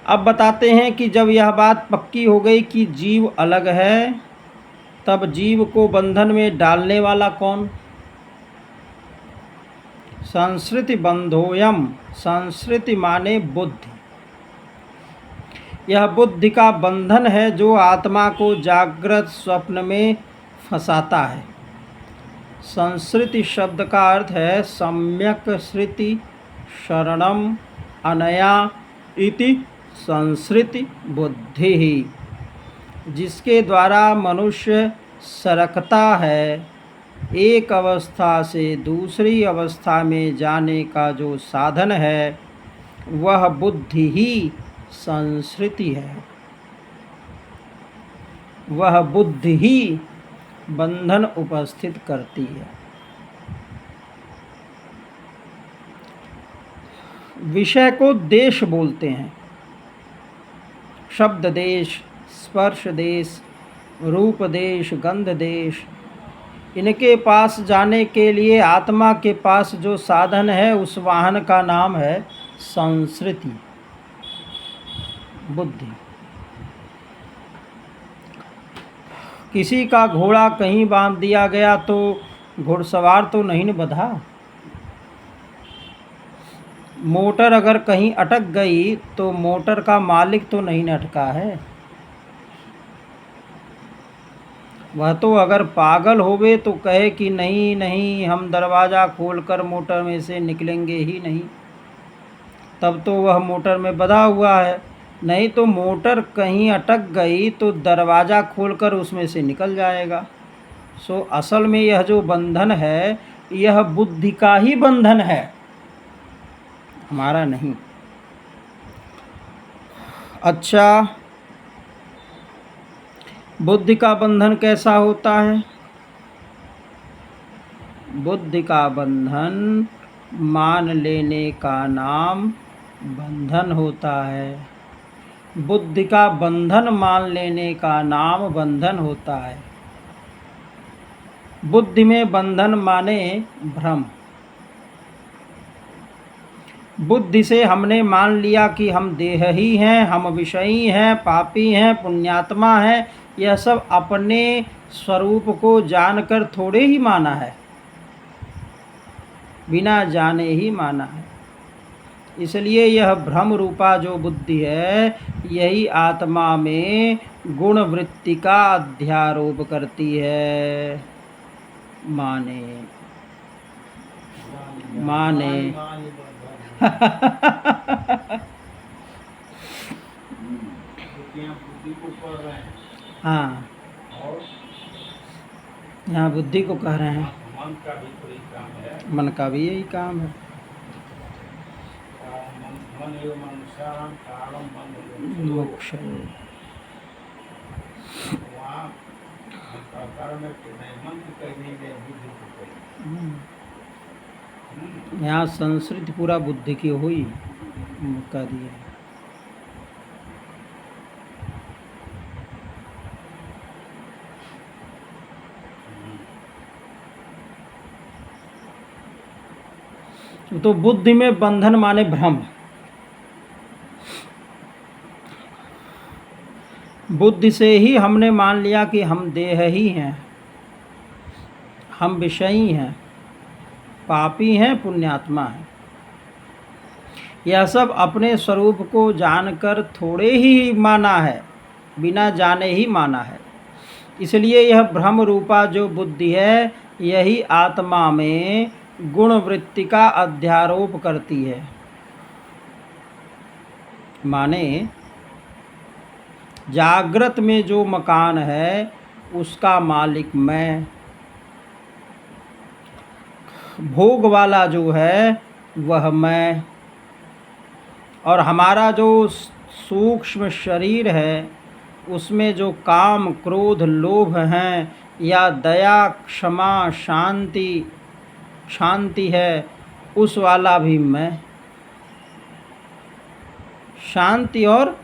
अब बताते हैं कि जब यह बात पक्की हो गई कि जीव अलग है, तब जीव को बंधन में डालने वाला कौन? संस्कृति बंधोयम। संस्कृति माने बुद्धि। यह बुद्धि का बंधन है जो आत्मा को जागृत स्वप्न में फंसाता है। संस्कृति शब्द का अर्थ है सम्यक श्रुति शरणम अनया इति संस्कृति बुद्धि ही, जिसके द्वारा मनुष्य सरकता है। एक अवस्था से दूसरी अवस्था में जाने का जो साधन है वह बुद्धि ही संस्कृति है। वह बुद्धि ही बंधन उपस्थित करती है। विषय को देश बोलते हैं। शब्द देश, स्पर्श देश, रूप देश, गंध देश। इनके पास जाने के लिए आत्मा के पास जो साधन है उस वाहन का नाम है संस्कृति, बुद्धि। किसी का घोड़ा कहीं बांध दिया गया तो घुड़सवार तो नहीं न बंधा। मोटर अगर कहीं अटक गई तो मोटर का मालिक तो नहीं न अटका है। वह तो अगर पागल होवे तो कहे कि नहीं नहीं, हम दरवाज़ा खोलकर मोटर में से निकलेंगे ही नहीं, तब तो वह मोटर में बंधा हुआ है। नहीं तो मोटर कहीं अटक गई तो दरवाज़ा खोलकर उसमें से निकल जाएगा। सो असल में यह जो बंधन है यह बुद्धि का ही बंधन है, हमारा नहीं। अच्छा, बुद्धि का बंधन कैसा होता है? बुद्धि का बंधन मान लेने का नाम बंधन होता है। बुद्धि का बंधन मान लेने का नाम बंधन होता है। बुद्धि में बंधन माने भ्रम। बुद्धि से हमने मान लिया कि हम देह ही हैं, हम विषयी हैं, पापी हैं, पुण्यात्मा हैं। यह सब अपने स्वरूप को जानकर थोड़े ही माना है, बिना जाने ही माना है। इसलिए यह भ्रम रूपा जो बुद्धि है यही आत्मा में गुण वृत्ति का अध्यारोप करती है। माने माने हाँ, यहाँ बुद्धि को कह रहे हैं। मन का भी यही काम है। मोक्ष यहाँ संस्कृति पूरा बुद्धि की हुई कह दिए। तो बुद्धि में बंधन माने भ्रम। बुद्धि से ही हमने मान लिया कि हम देह ही हैं, हम विषयी हैं, पापी हैं, पुण्यात्मा हैं। यह सब अपने स्वरूप को जानकर थोड़े ही माना है, बिना जाने ही माना है। इसलिए यह भ्रम रूपा जो बुद्धि है यही आत्मा में गुण वृत्ति का अध्यारोप करती है। माने जागृत में जो मकान है उसका मालिक मैं, भोग वाला जो है वह मैं, और हमारा जो सूक्ष्म शरीर है उसमें जो काम क्रोध लोभ हैं या दया क्षमा शांति है उस वाला भी मैं। शांति और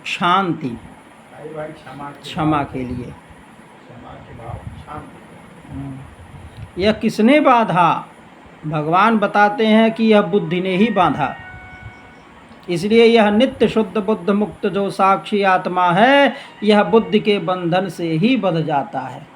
शांति, क्षमा के लिए। यह किसने बांधा? भगवान बताते हैं कि यह बुद्धि ने ही बांधा। इसलिए यह नित्य शुद्ध बुद्ध मुक्त जो साक्षी आत्मा है, यह बुद्धि के बंधन से ही बंध जाता है।